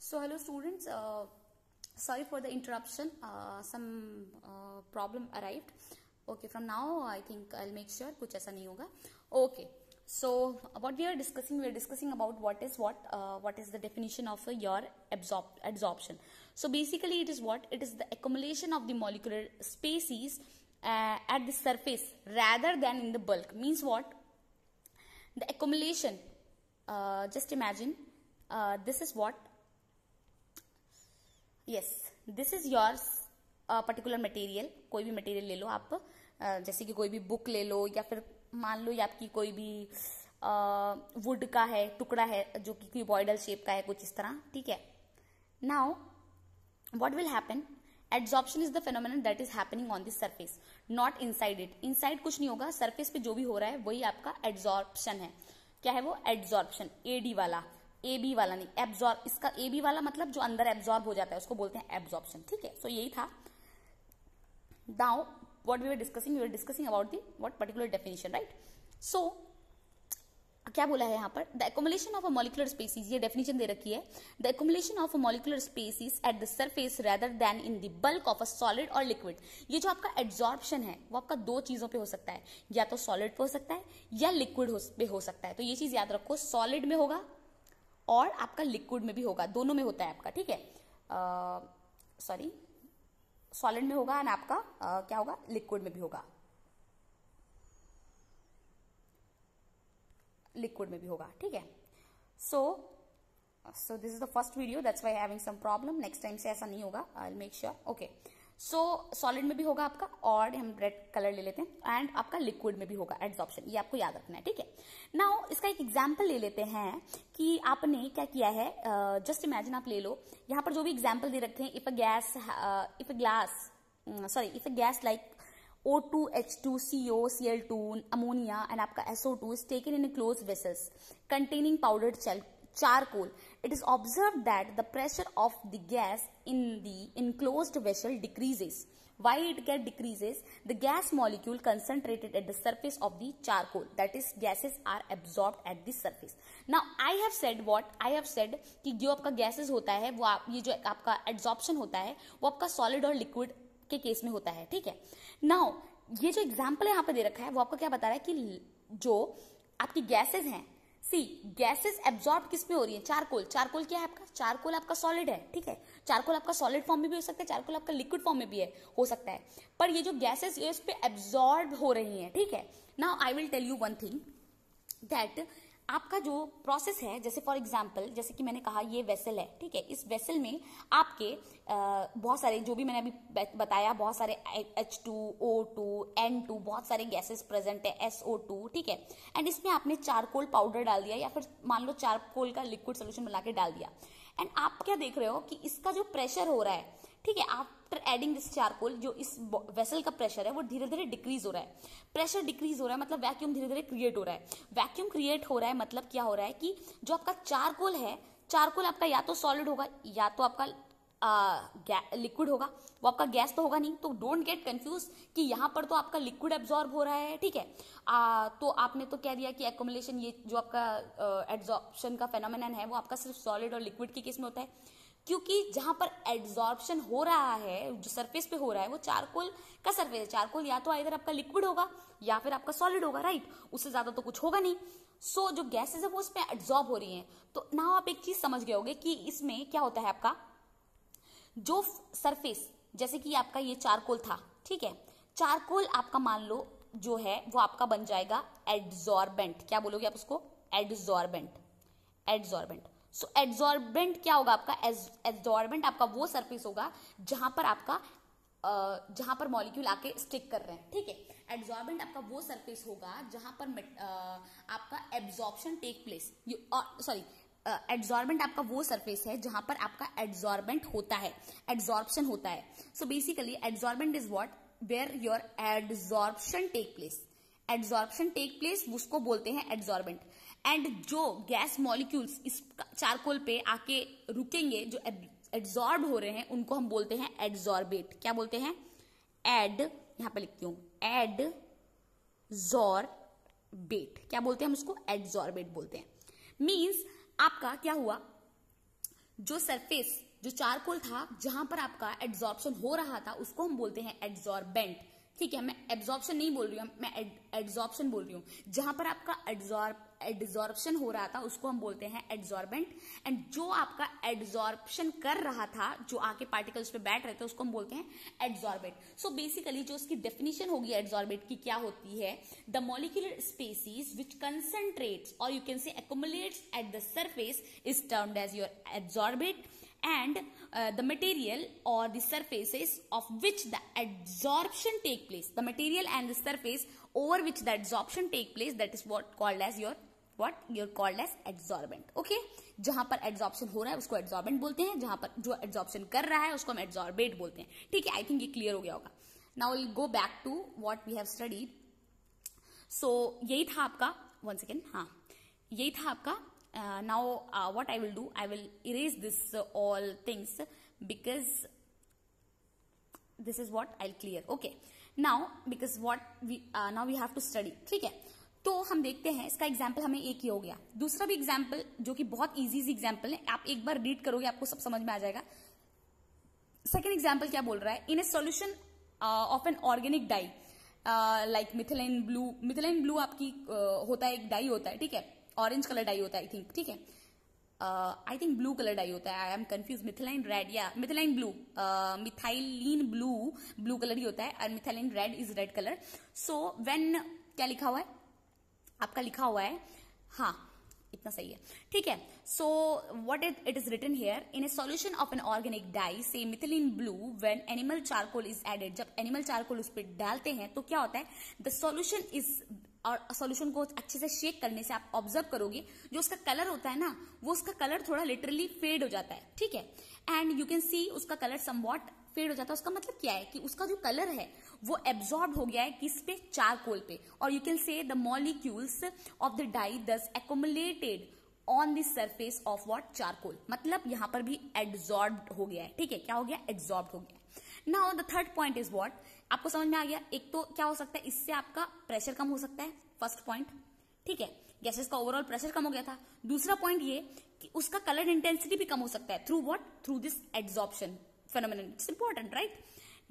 So hello students, sorry for the interruption, some problem arrived. Okay, from now I think I'll make sure कुछ ऐसा नहीं होगा. Okay, so what we are discussing about what is the definition of your adsorption. So basically it is the accumulation of the molecular species at the surface rather than in the bulk. Means what? The accumulation, just imagine, this is what, yes, this is yours particular material. कोई भी material ले लो आप, जैसे कि कोई भी book ले लो, या फिर मान लो ये आपकी कोई भी वुड का है टुकड़ा है जो कि क्यूबॉइडल शेप का है, कुछ इस तरह. ठीक है. Now what will happen? Adsorption is the phenomenon that is happening on the surface, not inside it. Inside कुछ नहीं होगा, सरफेस पे जो भी हो रहा है वही आपका एड्सॉर्प्शन है. क्या है वो? एड्सॉर्प्शन. एडी वाला, एबी वाला नहीं, एब्जॉर्ब. इसका एबी वाला मतलब जो अंदर एब्जॉर्ब हो जाता है उसको बोलते हैं एब्जॉर्प्शन. ठीक है. सो यही था. Now what we were discussing about the what particular definition, right? So क्या बोला है यहाँ पर? The accumulation of a molecular species, ये डेफिनेशन दे रखी है. The accumulation of a molecular species at the surface rather than in the bulk of a solid or liquid. ये जो आपका एड्सॉर्प्शन है वो आपका दो चीजों पे हो सकता है, या तो सॉलिड पे हो सकता है या लिक्विड पे हो सकता है. तो ये चीज याद रखो, सॉलिड में होगा और आपका लिक्विड में भी होगा, दोनों में होता है आपका. ठीक है. सॉरी, सॉलिड में होगा और आपका क्या होगा? लिक्विड में भी होगा, लिक्विड में भी होगा. ठीक है. So this is the first video, that's why having some problem. Next time से ऐसा नहीं होगा, I will make sure. Okay. So solid में भी होगा आपका, और हम रेड कलर ले लेते हैं, एंड आपका लिक्विड में भी होगा एड्सॉर्प्शन. ये आपको याद रखना है. ठीक है. नाउ इसका एक एग्जांपल ले लेते हैं कि आपने क्या किया है. जस्ट इमेजिन, आप ले लो यहां पर जो भी एग्जांपल दे रखे हैं. If a gas like O2H2CO Cl2 ammonia and आपका SO2 is taken in a closed vessels containing powdered charcoal. It is observed that the pressure of the gas in the enclosed vessel decreases. Why it decreases? The gas molecule concentrated at the surface of the charcoal, that is gases are absorbed at the surface. Now I have said what? I have said कि जो आपका gases होता है वो ये जो आपका adsorption होता है वो आपका solid और liquid के केस में होता है. ठीक है. नाउ ये जो एग्जांपल यहाँ पे दे रखा है वो आपको क्या बता रहा है कि जो आपकी गैसेस हैं, सी गैसेस एब्जॉर्ब किस में हो रही है? चारकोल. चारकोल क्या है आपका? चारकोल आपका सॉलिड है. ठीक है. चारकोल आपका सॉलिड फॉर्म में भी हो सकता है, चारकोल आपका लिक्विड फॉर्म में भी हो सकता है. पर ये जो गैसेस इस पे एब्जॉर्ब हो रही हैं. ठीक है. Now I will tell you one thing that आपका जो प्रोसेस है, जैसे फॉर एग्जांपल, जैसे कि मैंने कहा ये वेसल है. ठीक है. इस वेसल में आपके बहुत सारे, जो भी मैंने अभी बताया, बहुत सारे H2, O2, N2, बहुत सारे गैसेस प्रेजेंट है, SO2. ठीक है. एंड इसमें आपने चारकोल पाउडर डाल दिया, या फिर मान लो चारकोल का लिक्विड सोल्यूशन बना के डाल दिया. एंड आप क्या देख रहे हो कि इसका जो प्रेशर हो रहा है, ठीक है, आफ्टर एडिंग दिस चारकोल, जो इस वेसल का प्रेशर है वो धीरे धीरे डिक्रीज हो रहा है. प्रेशर डिक्रीज हो रहा है मतलब वैक्यूम धीरे धीरे क्रिएट हो रहा है. वैक्यूम क्रिएट हो रहा है मतलब क्या हो रहा है कि जो आपका चारकोल है, चारकोल आपका या तो सॉलिड होगा या तो आपका लिक्विड होगा. वो आपका गैस तो होगा नहीं. तो डोंट गेट कंफ्यूज कि यहां पर तो आपका लिक्विड एब्जॉर्ब हो रहा है. ठीक है. तो आपने तो कह दिया कि एक्युमुलेशन, ये जो आपका एड्सॉर्प्शन का फेनोमेनन है वो आपका सिर्फ सॉलिड और लिक्विड के केस में होता है, क्योंकि जहां पर एड्सॉर्प्शन हो रहा है, जो सरफेस पे हो रहा है, वो चारकोल का सरफेस है. चारकोल या तो इधर आपका लिक्विड होगा या फिर आपका सॉलिड होगा, राइट? उससे ज्यादा तो कुछ होगा नहीं. सो जो गैसेस है वो इसमें एड्सॉर्ब हो रही हैं. तो नाउ आप एक चीज समझ गए होगे कि इसमें क्या होता है आपका जो सरफेस, जैसे कि आपका ये चारकोल था. ठीक है. चारकोल आपका मान लो जो है वो आपका बन जाएगा एड्सॉर्बेंट. क्या बोलोगे आप उसको? एड्सॉर्बेंट. एड्सॉर्बेंट. सो एड्सॉर्बेंट क्या होगा आपका? एड्सॉर्बेंट आपका वो सरफेस होगा जहां पर आपका जहां पर मॉलिक्यूल आके स्टिक कर रहे हैं. ठीक है. एड्सॉर्बेंट आपका वो सरफेस होगा जहां पर आपका absorption take place. Sorry, adsorbent आपका वो सरफेस है जहां पर आपका एड्सॉर्बेंट होता है, एड्सॉर्प्शन होता है. So basically adsorbent is what? Where your adsorption take place. Adsorption take place, उसको बोलते हैं एड्सॉर्बेंट. एंड जो गैस मॉलिक्यूल्स इस चारकोल पे आके रुकेंगे, जो एड्सॉर्ब हो रहे हैं, उनको हम बोलते हैं एड्सॉर्बेट. क्या बोलते हैं? यहां पे लिखती हूं, एड्सॉर्बेट. क्या बोलते हैं हम उसको? एड्सॉर्बेट बोलते हैं. मीन्स आपका क्या हुआ जो सरफेस, जो चारकोल था जहां पर आपका एड्सॉर्प्शन हो रहा था उसको हम बोलते हैं एड्सॉर्बेंट। ठीक है, मैं एब्जॉर्प्शन नहीं बोल रही हूँ, मैं एड्सॉर्प्शन बोल रही हूँ। जहां पर आपका एड्सॉर्प्शन हो रहा था उसको हम बोलते हैं एड्सॉर्बेंट, एंड जो आपका एड्सॉर्प्शन कर रहा था, जो आके पार्टिकल्स पे बैठ रहे थे, उसको हम बोलते हैं एड्सॉर्बेंट। सो बेसिकली जो उसकी डेफिनेशन होगी एड्सॉर्बेंट की क्या होती है, the molecular species which concentrates or you can say accumulates at the surface is termed as your adsorbent, and the material or the surfaces of which the adsorption take place, the material and the surface over which the adsorption take place, that is what called as your you're called as adsorbent. Okay, जहां पर adsorption हो रहा है उसको adsorbent बोलते हैं, जहां पर जो एड्सॉर्प्शन कर रहा है उसको हम एड्सॉर्बेट बोलते हैं। ठीक है, आई थिंक ये क्लियर हो गया होगा। Now will go back to what we have studied. So यही था आपका, वन सेकेंड, हाँ यही था आपका। Now what I will do, I will erase this all things because this is what I'll clear. Okay, now because what we now we have to study. ठीक है, तो हम देखते हैं इसका एग्जाम्पल हमें एक ही हो गया। दूसरा भी एग्जाम्पल जो कि बहुत इजी एग्जाम्पल है, आप एक बार रीड करोगे आपको सब समझ में आ जाएगा। सेकेंड एग्जाम्पल क्या बोल रहा है, in a solution of an organic dye like methylene blue. Methylene blue आपकी होता है, एक डाई होता है, ठीक है, ऑरेंज कलर डाई होता है आई थिंक। ठीक है, I think blue colour dye होता है, I am confuse. Methylene red या methylene blue, methylene blue colour ही होता है, और methylene red is red colour. So when, क्या लिखा हुआ है आपका, लिखा हुआ है, हाँ इतना सही है, ठीक है। So what it is written here, in a solution of an organic dye say methylene blue when animal charcoal is added. जब एनिमल चारकोल उस पर डालते हैं तो क्या होता है, द सॉल्यूशन इज, और सॉल्यूशन को अच्छे से शेक करने से आप ऑब्जर्व करोगे जो उसका कलर होता है ना, वो उसका कलर थोड़ा लिटरली फेड हो जाता है। ठीक है, एंड यू कैन सी उसका कलर समवॉट फेड हो जाता है। उसका मतलब क्या है कि उसका जो कलर है वो एब्जॉर्ब हो गया है किस पे, चारकोल पे, or you can say the molecules of the dye does accumulated on the surface of what, charcoal. मतलब यहां पर भी एड्सॉर्ब्ड हो गया है। ठीक है, क्या हो गया, एड्सॉर्ब्ड हो गया। Now the third point is what, आपको समझ में आ गया। एक तो क्या हो सकता है, इससे आपका प्रेशर कम हो सकता है, फर्स्ट पॉइंट। ठीक है, गैसेस का ओवरऑल प्रेशर कम हो गया था। दूसरा पॉइंट ये कि उसका कलर इंटेंसिटी भी कम हो सकता है, through what, through this adsorption phenomenon. It's important, right?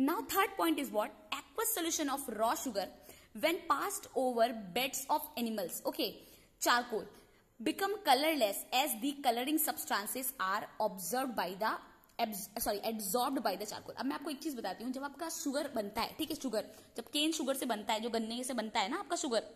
Now third point is what, aqueous solution of raw sugar when passed over beds of animals, okay, charcoal become colorless as the coloring substances are observed by the absorbed by the charcoal. अब मैं आपको एक चीज बताती हूँ, जब आपका sugar बनता है, ठीक है, शुगर जब केन शुगर से बनता है, जो गन्ने से बनता है ना आपका शुगर,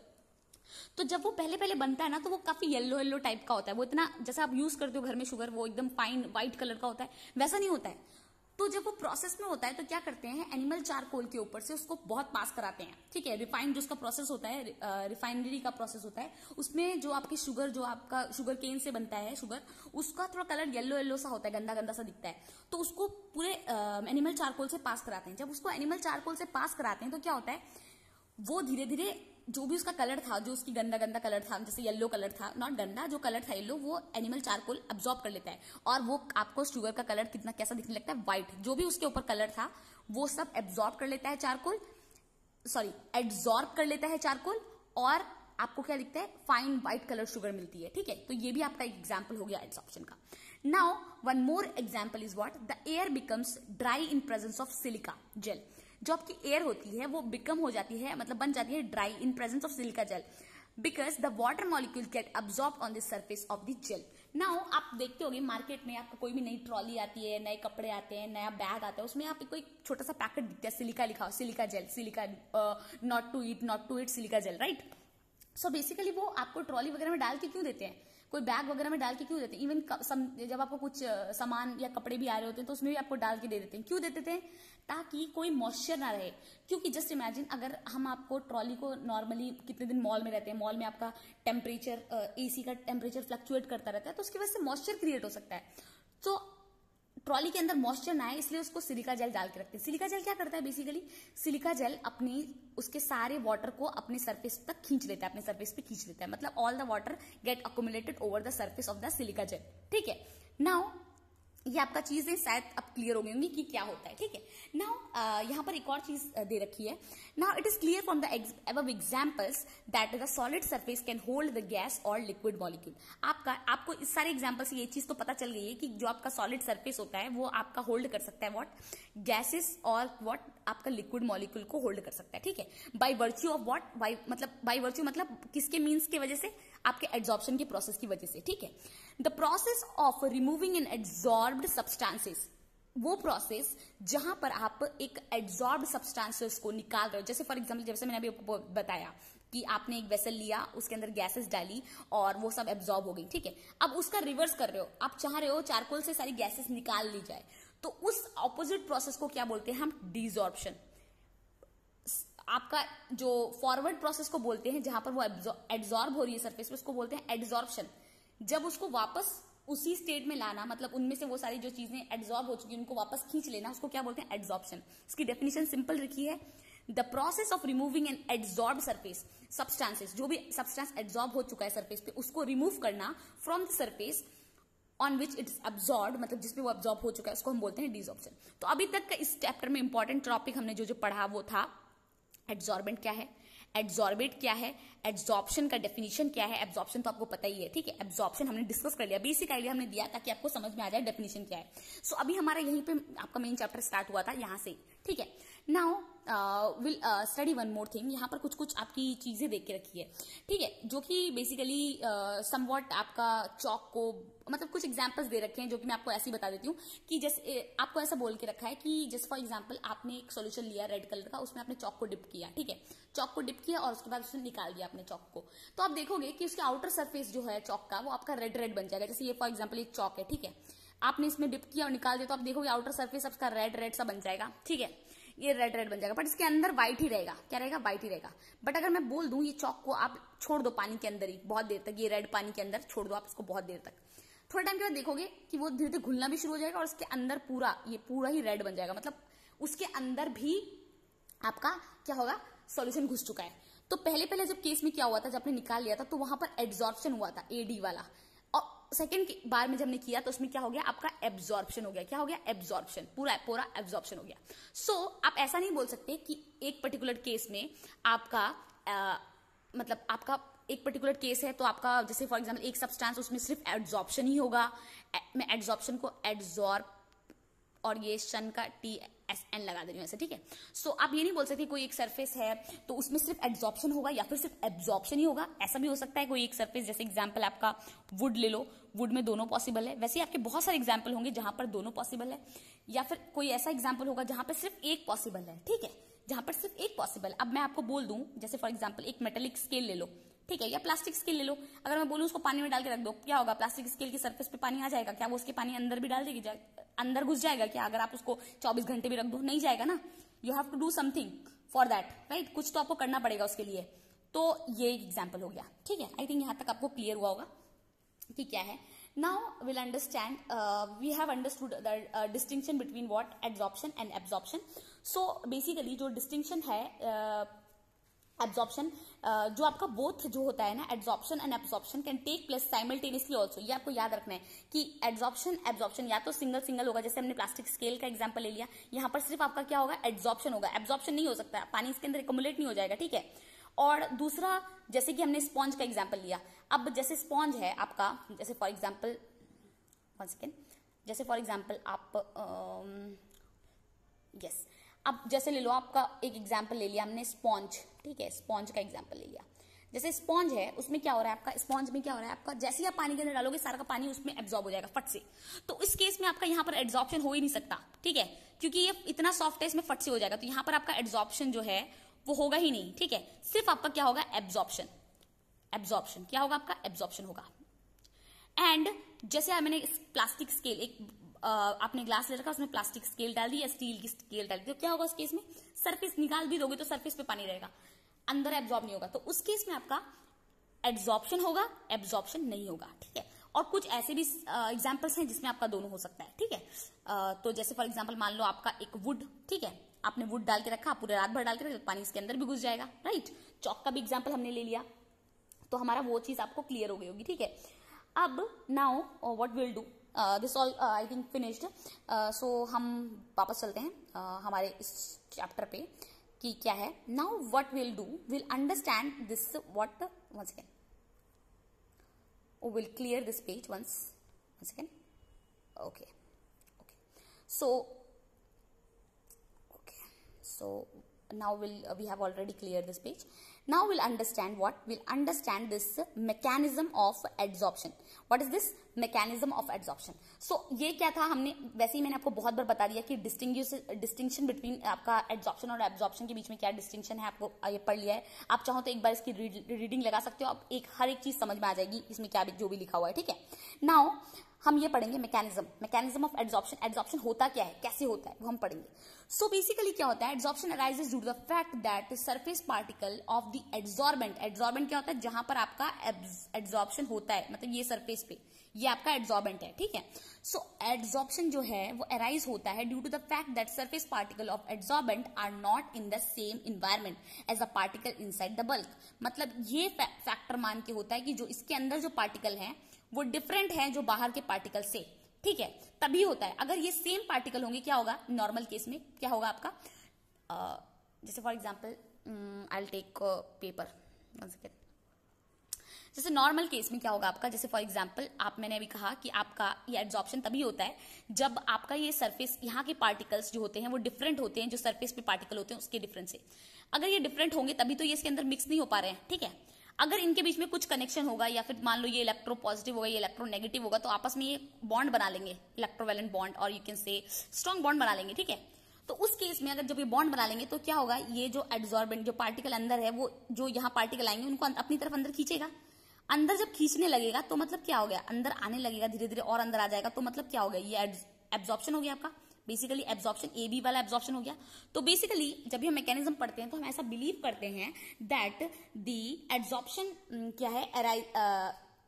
तो जब वो पहले बनता है ना तो वो काफी येलो टाइप का होता है। वो इतना, जैसा आप यूज करते हो घर में शुगर, वो एकदम फाइन व्हाइट कलर का होता है, वैसा नहीं होता है। तो जब वो प्रोसेस में होता है तो क्या करते हैं, एनिमल चारकोल के ऊपर से उसको बहुत पास कराते हैं। ठीक है, रिफाइंड जो उसका प्रोसेस होता है, रिफाइनरी का प्रोसेस होता है, उसमें जो आपकी शुगर, जो आपका शुगर केन से बनता है शुगर, उसका थोड़ा कलर येलो सा होता है, गंदा सा दिखता है। तो उसको पूरे एनिमल चारकोल से पास कराते हैं। जब उसको एनिमल चारकोल से पास कराते हैं तो क्या होता है, वो धीरे धीरे जो भी उसका कलर था, जो उसकी गंदा कलर था, जैसे येलो कलर था, नॉट गंदा, जो कलर था येलो, वो एनिमल चारकोल अब्सॉर्ब कर लेता है, और वो आपको शुगर का कलर कितना कैसा दिखने लगता है, व्हाइट। जो भी उसके ऊपर कलर था वो सब एब्सॉर्ब कर लेता है चारकोल, एड्सॉर्ब कर लेता है चारकोल, और आपको क्या दिखता है, फाइन व्हाइट कलर शुगर मिलती है। ठीक है, तो ये भी आपका एक एग्जाम्पल हो गया एड्सॉर्प्शन का। Now one more example is what, the air becomes dry in presence of silica jail. जो आपकी एयर होती है वो बिकम हो जाती है, मतलब बन जाती है dry in presence of silica gel, because the water molecule get absorb on the surface of the gel. Now आप देखते होंगे मार्केट में आपको कोई भी नई ट्रॉली आती है, नए कपड़े आते हैं, नया बैग आता है, उसमें आपको एक छोटा सा पैकेट दिखता है, सिलिका लिखा हो, silica gel, silica not to eat silica gel, right. So basically वो आपको ट्रॉली वगैरह में डाल के क्यों देते हैं, कोई बैग वगैरह में डाल के क्यों देते हैं, इवन जब आपको कुछ सामान या कपड़े भी आ रहे होते हैं तो उसमें भी आपको डाल के दे देते हैं। क्यों दे देते हैं, ताकि कोई मॉइस्चर ना रहे। क्योंकि जस्ट इमेजिन, अगर हम आपको ट्रॉली को नॉर्मली कितने दिन मॉल में रहते हैं, मॉल में आपका टेम्परेचर, एसी का टेम्परेचर फ्लक्चुएट करता रहता है, तो उसकी वजह से मॉइस्चर क्रिएट हो सकता है। तो ट्रॉली के अंदर मॉइस्चर ना आए इसलिए उसको सिलिका जेल डाल के रखते हैं। सिलिका जेल क्या करता है, बेसिकली सिलिका जेल उसके सारे वाटर को अपने सरफेस तक खींच लेता है, अपने सरफेस पे खींच लेता है, मतलब all the water get accumulated over the surface of the silica gel. ठीक है, नाउ ये आपका चीजें शायद अब क्लियर हो गई होंगी कि क्या होता है, ठीक है। नाउ यहाँ पर एक और चीज दे रखी है। Now it is clear from the above examples that the solid surface can hold the gas और लिक्विड मॉलिक्यूल। आपको इस सारे एग्जांपल से ये चीज तो पता चल गई है कि जो आपका सॉलिड सरफेस होता है वो आपका होल्ड कर सकता है व्हाट, गैसेस, और व्हाट, आपका लिक्विड मॉलिक्यूल को होल्ड कर सकता है, ठीक है। By virtue of what, by virtue मतलब किसके मीन्स की वजह से, आपके एड्सॉर्प्शन के प्रोसेस की वजह से, ठीक है। The process of removing an adsorbed substances, वो प्रोसेस जहां पर आप एक एड्सॉर्ब्ड सब्सटेंसेस को निकाल रहे हो, जैसे फॉर एग्जांपल जैसे मैंने अभी आपको बताया कि आपने एक वेसल लिया, उसके अंदर गैसेस डाली और वो सब एब्जॉर्ब हो गई, ठीक है। अब उसका रिवर्स कर रहे हो, आप चाह रहे हो चारकोल से सारी गैसेस निकाल ली जाए, तो उस ऑपोजिट प्रोसेस को क्या बोलते हैं हम, डिसॉर्प्शन। आपका जो फॉरवर्ड प्रोसेस को बोलते हैं जहां पर वो एड्सॉर्ब हो रही है सरफेस पे, उसको बोलते हैं एड्सॉर्प्शन। जब उसको वापस उसी स्टेट में लाना, मतलब उनमें से वो सारी जो चीजें एड्सॉर्ब हो चुकी है उनको वापस खींच लेना, उसको क्या बोलते हैं, एड्सॉर्प्शन। इसकी डेफिनेशन सिंपल रखी है, the process of removing an adsorb surface substances, जो भी सब्सटेंस एड्सॉर्ब हो चुका है सरफेस पे उसको रिमूव करना from the surface on which it is absorb, मतलब जिसपे वो अब्सॉर्ब हो चुका है उसको हम बोलते हैं डिसॉर्प्शन। तो अभी तक का इस चैप्टर में इंपॉर्टेंट टॉपिक हमने जो पढ़ा वो था एड्सॉर्बेंट क्या है, एड्सॉर्बेट क्या है, एड्सॉर्प्शन का डेफिनेशन क्या है। एब्जॉर्प्शन तो आपको पता ही है, ठीक है। एब्जॉर्प्शन हमने डिस्कस कर लिया, बेसिक आइडिया हमने दिया ताकि आपको समझ में आ जाए डेफिनेशन क्या है। सो अभी हमारा यहीं पे आपका मेन चैप्टर स्टार्ट हुआ था यहां से, ठीक है। Now will study one more thing. यहाँ पर कुछ कुछ आपकी चीजें देख के रखी है, ठीक है, जो कि बेसिकली समवॉट आपका चौक को, मतलब कुछ एग्जांपल्स दे रखे हैं जो कि मैं आपको ऐसे ही बता देती हूँ कि जैसे आपको ऐसा बोल के रखा है कि जैसे फॉर एग्जांपल आपने एक सॉल्यूशन लिया रेड कलर का, उसमें आपने चौक को डिप किया, ठीक है, चौक को डिप किया और उसके बाद उसने निकाल दिया अपने चौक को, तो आप देखोगे कि उसके आउटर सरफेस जो है चौक का वो आपका रेड रेड बन जाएगा। जैसे ये फॉर एग्जांपल एक चौक है, ठीक है, आपने इसमें डिप किया और निकाल दिया तो आप देखोगे आउटर सरफेस आपका रेड रेड सा बन जाएगा, ठीक है, ये रेड रेड बन जाएगा, बट इसके अंदर व्हाइट ही रहेगा। क्या रहेगा, व्हाइट ही रहेगा। बट अगर मैं बोल दूं ये चौक को आप छोड़ दो पानी के अंदर ही बहुत देर तक, ये रेड पानी के अंदर छोड़ दो आप इसको बहुत देर तक, थोड़े टाइम के बाद देखोगे कि वो धीरे धीरे घुलना भी शुरू हो जाएगा और उसके अंदर पूरा ही रेड बन जाएगा, मतलब उसके अंदर भी आपका क्या होगा, सॉल्यूशन घुस चुका है। तो पहले जब केस में क्या हुआ था, जब आपने निकाल लिया था तो वहां पर एब्जॉर्प्शन हुआ था, एडी वाला, और सेकंड बार में जब हमने किया तो उसमें क्या हो गया, आपका एब्जॉर्प्शन हो गया। क्या हो गया, एब्जॉर्प्शन, पूरा एब्जॉर्प्शन हो गया। सो आप ऐसा नहीं बोल सकते कि एक पर्टिकुलर केस में आपका मतलब आपका एक पर्टिकुलर केस है तो आपका जैसे फॉर एग्जांपल एक सब्सटेंस उसमें सिर्फ एब्जॉर्प्शन ही होगा, मैं एब्जॉर्प्शन को एड्सॉर्ब और ये शन का TSN लगा दे रही हूं ऐसे, ठीक है। सो आप ये नहीं बोल सकते कोई एक सरफेस है तो उसमें सिर्फ एड्सॉर्प्शन होगा या फिर सिर्फ एब्जॉर्प्शन ही होगा, ऐसा भी हो सकता है। कोई एक सरफेस, जैसे एग्जांपल आपका वुड ले लो, वुड में दोनों पॉसिबल है, वैसे आपके बहुत सारे एग्जांपल होंगे जहां पर दोनों पॉसिबल है, या फिर कोई ऐसा एग्जांपल होगा जहां पर सिर्फ एक पॉसिबल है, ठीक है, जहां पर सिर्फ एक पॉसिबल। अब मैं आपको बोल दूं जैसे फॉर एग्जांपल एक मेटेलिक स्केल ले लो, ठीक है, या प्लास्टिक स्केल ले लो, अगर मैं बोलूं उसको पानी में डाल के रख दो, क्या होगा, प्लास्टिक स्केल की सरफेस पे पानी आ जाएगा क्या, वो उसके पानी अंदर भी डाल देगी, अंदर घुस जाएगा क्या, अगर आप उसको 24 घंटे भी रख दो, नहीं जाएगा ना। You have to do something for that, right, कुछ तो आपको करना पड़ेगा उसके लिए। तो ये एग्जाम्पल हो गया, ठीक है। आई थिंक यहां तक आपको क्लियर हुआ होगा कि क्या है। Now will understand, we have understood the distinction between what, adsorption and absorption. So basically जो डिस्टिंक्शन है एब्जॉर्प्शन, जो आपका बोथ जो होता है ना, absorption and absorption can take place simultaneously also. ये आपको याद रखना है कि एब्जॉर्प्शन या तो सिंगल होगा, जैसे हमने प्लास्टिक स्केल का एग्जांपल ले लिया, यहां पर सिर्फ आपका क्या होगा, एब्जॉर्प्शन होगा, एब्जॉर्प्शन नहीं हो सकता, पानी इसके अंदर एक्युमुलेट नहीं हो जाएगा, ठीक है। और दूसरा, जैसे कि हमने स्पॉन्ज का एग्जाम्पल लिया, अब जैसे स्पॉन्ज है आपका, जैसे फॉर एग्जाम्पल जैसे फॉर एग्जाम्पल आप यस अब जैसे ले लो, आपका एक एग्जाम्पल ले लिया हमने स्पॉन्ज, ठीक है, स्पॉन्ज का एग्जाम्पल ले लिया। जैसे स्पॉन्ज है उसमें क्या हो रहा है आपका, स्पॉन्ज में क्या हो रहा है आपका, जैसे ही आप पानी के अंदर डालोगे सारा का पानी उसमें एब्जॉर्ब हो जाएगा फट से। तो इस केस में आपका यहाँ पर एब्जॉर्प्शन हो ही नहीं सकता, ठीक है, क्योंकि ये इतना सॉफ्ट है, इसमें फट से हो जाएगा, तो यहाँ पर आपका एब्जॉर्प्शन जो है वो होगा ही नहीं, ठीक है, सिर्फ आपका क्या होगा, एब्जॉर्प्शन क्या होगा, आपका एब्जॉर्प्शन होगा। एंड जैसे मैंने प्लास्टिक स्केल, एक आपने ग्लास ले रखा, उसमें प्लास्टिक स्केल डाल दी या स्टील की स्केल डाल दी, तो क्या होगा उस केस में, सरफेस निकाल भी दोगे तो सरफेस पे पानी रहेगा, अंदर एब्जॉर्ब नहीं होगा, तो उस केस में आपका एब्जॉर्प्शन होगा, एब्जॉर्प्शन नहीं होगा, ठीक है। और कुछ ऐसे भी एग्जांपल्स हैं जिसमें आपका दोनों हो सकता है, ठीक है। तो जैसे फॉर एग्जांपल मान लो आपका एक वुड, ठीक है, आपने वुड डाल के रखा, पूरे रात भर डाल के रखा, पानी इसके अंदर भी घुस जाएगा, राइट। चौक का भी एग्जाम्पल हमने ले लिया, तो हमारा वो चीज आपको क्लियर हो गई होगी, ठीक है। अब now what will do, this all I think finished. सो हम वापस चलते हैं हमारे इस चैप्टर पे कि क्या है। Now what will do, will understand this what once again, we'll clear this page once again. Okay, so now we have already cleared this page. Now we'll understand this mechanism of adsorption. What is this mechanism of adsorption? So ये क्या था, हमने वैसे ही मैंने आपको बहुत बार बता दिया कि डिस्टिंक्शन बिटवीन आपका एड्सॉर्प्शन और एब्जॉर्प्शन के बीच में क्या डिस्टिंक्शन है, आपको ये पढ़ लिया है। आप चाहो तो एक बार इसकी रीडिंग लगा सकते हो, आप हर एक चीज समझ में आ जाएगी इसमें क्या जो भी लिखा हुआ है, ठीक है। नाउ हम ये पढ़ेंगे मैकेनिज्म ऑफ एड्सॉर्प्शन। एड्सॉर्प्शन होता क्या है, कैसे होता है, वो हम पढ़ेंगे। सो बेसिकली क्या होता है, adsorption arises due to the fact that surface particle of the adsorbent, adsorbent क्या होता है, जहां पर आपका एड्सॉर्प्शन होता है, मतलब ये सरफेस पे ये आपका एड्सॉर्बेंट है, ठीक है। सो एड्सॉर्प्शन जो है वो अराइज होता है due to the fact that surface particle of adsorbent are not in the same environment as a particle inside the bulk. मतलब ये फैक्टर मान के होता है कि जो इसके अंदर जो पार्टिकल है वो डिफरेंट है जो बाहर के पार्टिकल से, ठीक है, तभी होता है। अगर ये सेम पार्टिकल होंगे क्या होगा, नॉर्मल केस में क्या होगा आपका, जैसे for example I will take paper, जैसे नॉर्मल केस में क्या होगा आपका, जैसे फॉर एग्जांपल मैंने अभी कहा कि आपका ये एड्सॉर्प्शन तभी होता है जब आपका ये सरफेस, यहाँ के पार्टिकल्स जो होते हैं वो डिफरेंट होते हैं जो सरफेस पे पार्टिकल होते हैं उसके डिफरेंस से। अगर ये डिफरेंट होंगे तभी तो ये इसके अंदर मिक्स नहीं हो पा रहे हैं, ठीक है। अगर इनके बीच में कुछ कनेक्शन होगा या फिर मान लो ये इलेक्ट्रो पॉजिटिव होगा ये इलेक्ट्रो नेगेटिव होगा तो आपस में ये बॉन्ड बना लेंगे, इलेक्ट्रोवैलेंट बॉन्ड, और यू कैन से स्ट्रॉन्ग बॉन्ड बना लेंगे, ठीक है। तो उस केस में अगर जब ये बॉन्ड बना लेंगे तो क्या होगा, ये जो एड्सॉर्बेंट जो पार्टिकल अंदर है वो जो यहाँ पार्टिकल आएंगे उनको अपनी तरफ अंदर खींचेगा। अंदर जब खींचने लगेगा तो मतलब क्या हो गया, अंदर आने लगेगा धीरे धीरे और अंदर आ जाएगा, तो मतलब क्या हो गया, ये एब्जॉर्प्शन हो गया आपका, बेसिकली एब्जॉर्प्शन, ए बी वाला एब्जॉर्प्शन हो गया। तो बेसिकली जब भी हम मैकेनिज्म पढ़ते हैं तो हम ऐसा बिलीव करते हैं दैट द एब्जॉर्प्शन क्या है,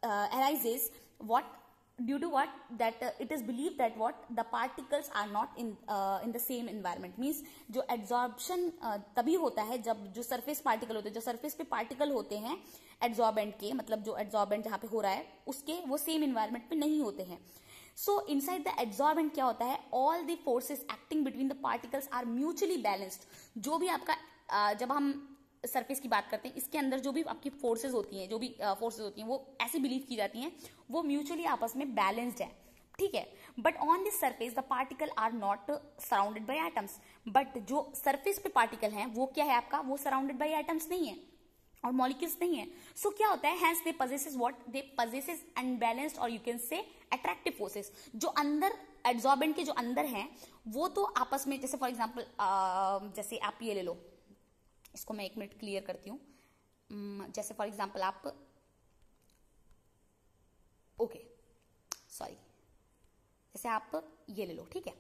arises what due to what, that it is believe that what the particles are not in the same environment. Means जो एब्जॉर्प्शन तभी होता है जब जो सरफेस पार्टिकल होते हैं, जो सरफेस पे पार्टिकल होते हैं एड्सॉर्बेंट के, मतलब जो एड्सॉर्बेंट जहां पे हो रहा है उसके वो सेम एनवायरमेंट पे नहीं होते हैं। सो इनसाइड द एड्सॉर्बेंट क्या होता है, all the forces acting between the particles are mutually balanced. जो भी आपका जब हम सरफेस की बात करते हैं इसके अंदर जो भी आपकी फोर्सेस होती हैं, जो भी फोर्सेस होती हैं वो ऐसी बिलीव की जाती हैं वो म्यूचुअली आपस में बैलेंस्ड है, ठीक है। But on this surface the particle are not surrounded by atoms. But जो सरफेस पे पार्टिकल हैं वो क्या है आपका, वो सराउंडेड बाय एटम्स नहीं है और मॉलिक्यूल्स नहीं है। सो क्या होता है, hence they possesses what, they possesses unbalanced or you can say attractive forces. जो अंदर एड्सॉर्बेंट के जो अंदर हैं वो तो आपस में, जैसे फॉर एग्जांपल जैसे आप ये ले लो, इसको मैं 1 मिनट क्लियर करती हूं। जैसे फॉर एग्जांपल आप जैसे आप ये ले लो, ठीक है।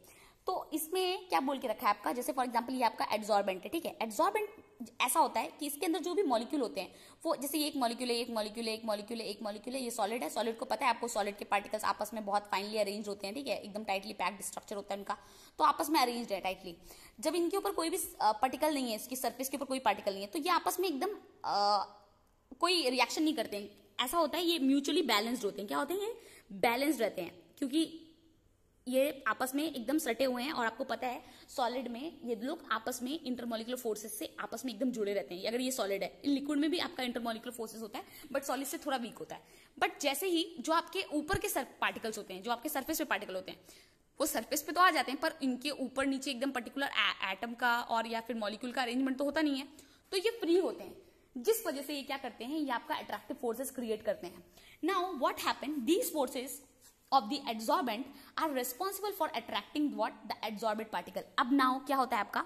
तो इसमें क्या बोल के रखा है आपका, जैसे फॉर एग्जांपल ये आपका एड्सॉर्बेंट है, ठीक है। एड्सॉर्बेंट ऐसा होता है कि इसके अंदर जो भी मॉलिक्यूल होते हैं वो, जैसे ये एक मॉलिक्यूल है, एक मॉलिक्यूल है, एक मॉलिक्यूल है, एक मॉलिक्यूल है, ये सॉलिड है। सॉलिड को पता है आपको, सॉलिड के पार्टिकल्स आपस में बहुत फाइनली अरेंज होते हैं, ठीक है, एकदम टाइटली पैक्ड स्ट्रक्चर होता है उनका, तो आपस में अरेंज्ड है टाइटली। जब इनके ऊपर कोई भी पार्टिकल नहीं है, इसकी सर्फेस के ऊपर कोई पार्टिकल नहीं है, तो ये आपस में एकदम कोई रिएक्शन नहीं करते हैं। ऐसा होता है ये म्यूचुअली बैलेंस्ड होते हैं। क्या होते हैं, ये बैलेंस्ड रहते हैं क्योंकि ये आपस में एकदम सटे हुए हैं। और आपको पता है सॉलिड में ये लोग आपस में इंटरमॉलिक्यूलर फोर्सेस से आपस में एकदम जुड़े रहते हैं। अगर ये सॉलिड है, लिक्विड में भी आपका इंटरमॉलिक्यूलर फोर्सेस होता है बट सॉलिड से थोड़ा वीक होता है। बट जैसे ही जो आपके ऊपर के पार्टिकल्स होते हैं, जो आपके सरफेस पे पार्टिकल होते हैं, वो सरफेस पे तो आ जाते हैं पर इनके ऊपर नीचे एकदम पर्टिकुलर एटम का और या फिर मॉलिक्यूल का अरेंजमेंट तो होता नहीं है, तो ये फ्री होते हैं, जिस वजह से ये क्या करते हैं, ये आपका अट्रैक्टिव फोर्सेस क्रिएट करते हैं। Now what happen, these forces of the adsorbent are responsible for attracting what the adsorbed particle। अब नाउ क्या होता है आपका,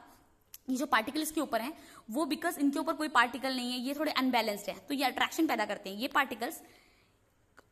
ये जो पार्टिकल इसके ऊपर हैं वो बिकॉज इनके ऊपर कोई पार्टिकल नहीं है, ये थोड़े अनबैलेंस्ड है, तो ये अट्रैक्शन पैदा करते हैं ये पार्टिकल्स।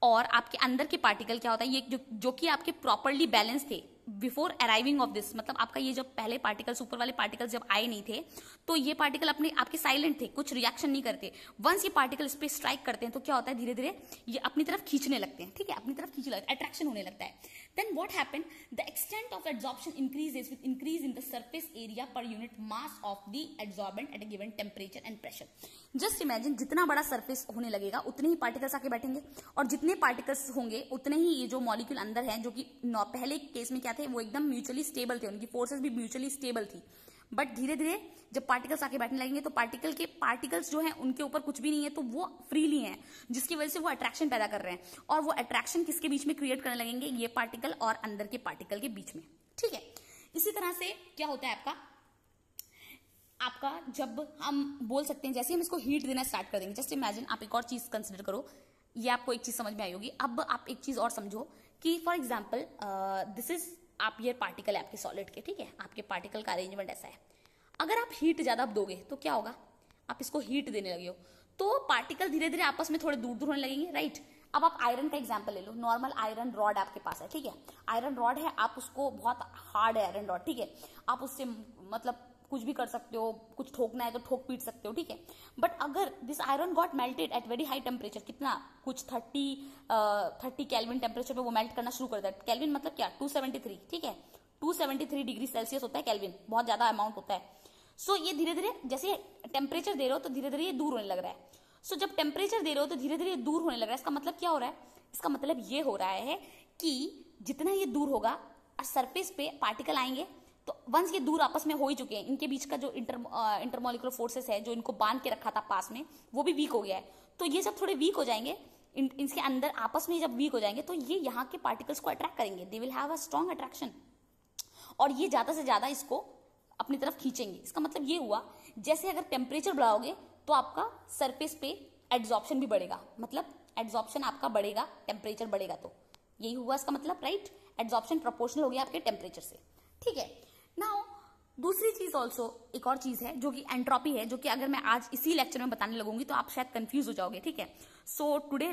और आपके अंदर के पार्टिकल क्या होता है, ये जो कि आपके प्रॉपरली बैलेंस थे बिफोर अराइविंग ऑफ दिस, मतलब आपका ये जो पहले पार्टिकल्स, ऊपर वाले पार्टिकल्स जब आए नहीं थे तो ये पार्टिकल अपने आपके साइलेंट थे, कुछ रिएक्शन नहीं करते। वंस ये पार्टिकल इस पे स्ट्राइक करते हैं तो क्या होता है, धीरे धीरे ये अपनी तरफ खींचने लगते हैं, ठीक है, अपनी तरफ खींचने लगता है, अट्रैक्शन होने लगता है। Then what happened? The extent of adsorption increases with increase in the surface area per unit mass of the adsorbent at a given temperature and pressure. Just imagine, जितना बड़ा सरफेस होने लगेगा उतने ही पार्टिकल्स आके बैठेंगे, और जितने पार्टिकल्स होंगे उतने ही ये जो मॉलिक्यूल अंदर हैं, जो कि पहले केस में क्या थे, वो एकदम म्यूचुअली स्टेबल थे, उनकी फोर्सेस भी म्यूचुअली स्टेबल थी. बट धीरे धीरे जब पार्टिकल्स आके बैठने लगेंगे तो पार्टिकल्स जो हैं उनके ऊपर कुछ भी नहीं है, तो वो फ्रीली हैं, जिसकी वजह से वो अट्रैक्शन पैदा कर रहे हैं. और वो अट्रैक्शन किसके बीच में क्रिएट करने लगेंगे? ये पार्टिकल और अंदर के पार्टिकल के बीच में. ठीक है. इसी तरह से क्या होता है आपका जब हम बोल सकते हैं, जैसे हम इसको हीट देना स्टार्ट कर देंगे. जस्ट इमेजिन, आप एक और चीज कंसिडर करो, ये आपको एक चीज समझ में आई होगी. अब आप एक चीज और समझो कि फॉर एग्जाम्पल दिस इज, आप ये पार्टिकल है आपके सॉलिड के, ठीक है, आपके पार्टिकल का अरेंजमेंट ऐसा है. अगर आप हीट ज्यादा दोगे तो क्या होगा? आप इसको हीट देने लगे हो तो पार्टिकल धीरे धीरे आपस में थोड़े दूर दूर होने लगेंगे, राइट. अब आप आयरन का एग्जांपल ले लो. नॉर्मल आयरन रॉड आपके पास है, ठीक है, आयरन रॉड है, आप उसको, बहुत हार्ड है आयरन रॉड, ठीक है, आप उससे मतलब कुछ भी कर सकते हो, कुछ ठोकना है तो ठोक पीट सकते हो, ठीक है. बट अगर this iron got melted at very high temperature, कितना, कुछ 30 केल्विन टेम्परेचर पे वो मेल्ट करना शुरू कर देता है. केल्विन मतलब क्या? 273, ठीक है, 273 डिग्री सेल्सियस होता है केल्विन, बहुत ज्यादा अमाउंट होता है. सो ये धीरे धीरे, जैसे टेम्परेचर दे रहे हो तो धीरे धीरे ये दूर होने लग रहा है. सो जब टेम्परेचर दे रहे हो तो धीरे धीरे ये दूर होने लग रहा है. इसका मतलब क्या हो रहा है? इसका मतलब ये हो रहा है कि जितना ये दूर होगा और सरफेस पे पार्टिकल आएंगे, तो वंस ये दूर आपस में हो ही चुके हैं, इनके बीच का जो इंटरमोलिकुलर फोर्सेस है, जो इनको बांध के रखा था पास में, वो भी वीक हो गया है. तो ये जब थोड़े वीक हो जाएंगे, इनके अंदर आपस में जब वीक हो जाएंगे, तो ये यहाँ के पार्टिकल्स को अट्रैक्ट करेंगे. They will have a strong attraction, और ये ज्यादा से ज्यादा इसको अपनी तरफ खींचेंगे. इसका मतलब ये हुआ, जैसे अगर टेम्परेचर बढ़ाओगे तो आपका सरफेस पे एड्सॉर्प्शन भी बढ़ेगा, मतलब एड्सॉर्प्शन आपका बढ़ेगा, टेम्परेचर बढ़ेगा, तो यही हुआ इसका मतलब, राइट. एड्सॉर्प्शन प्रोपोर्शनल हो गया आपके टेम्परेचर से. ठीक है. नाउ दूसरी चीज ऑल्सो, एक और चीज है जो कि एंट्रोपी है, जो कि अगर मैं आज इसी लेक्चर में बताने लगूंगी तो आप शायद कंफ्यूज हो जाओगे. ठीक है. So today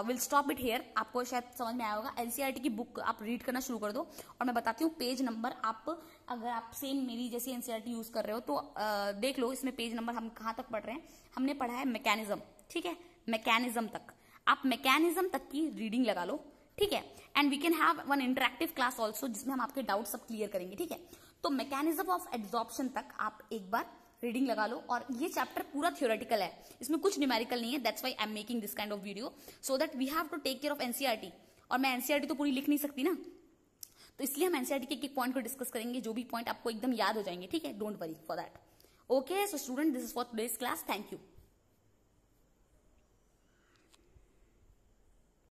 will stop it here. आपको शायद समझ में आया होगा. एनसीईआरटी की बुक आप रीड करना शुरू कर दो, और मैं बताती हूँ पेज नंबर. आप अगर आप सेम मेरी जैसी एनसीईआरटी यूज कर रहे हो तो देख लो इसमें पेज नंबर हम कहाँ तक पढ़ रहे हैं. हमने पढ़ा है मैकेनिज्म, ठीक है, मैकेनिज्म तक. आप मैकेनिज्म तक की रीडिंग लगा लो, ठीक है. And we can have one interactive class also, जिसमें हम आपके डाउट सब क्लियर करेंगे. ठीक है. तो मैकेनिज्म ऑफ एड्सॉर्प्शन तक आप एक बार रीडिंग लगा लो. और ये चैप्टर पूरा थ्योरेटिकल है, इसमें कुछ न्यूमेरिकल नहीं है. That's why I am making this kind of video, so that we have to take care of NCERT. और मैं एनसीईआरटी तो पूरी लिख नहीं सकती ना, तो इसलिए हम एनसीईआरटी के एक पॉइंट को डिस्कस करेंगे, जो भी पॉइंट आपको एकदम याद हो जाएंगे. ठीक है. Don't worry for that. Okay. So student, this is for today's class. Thank you.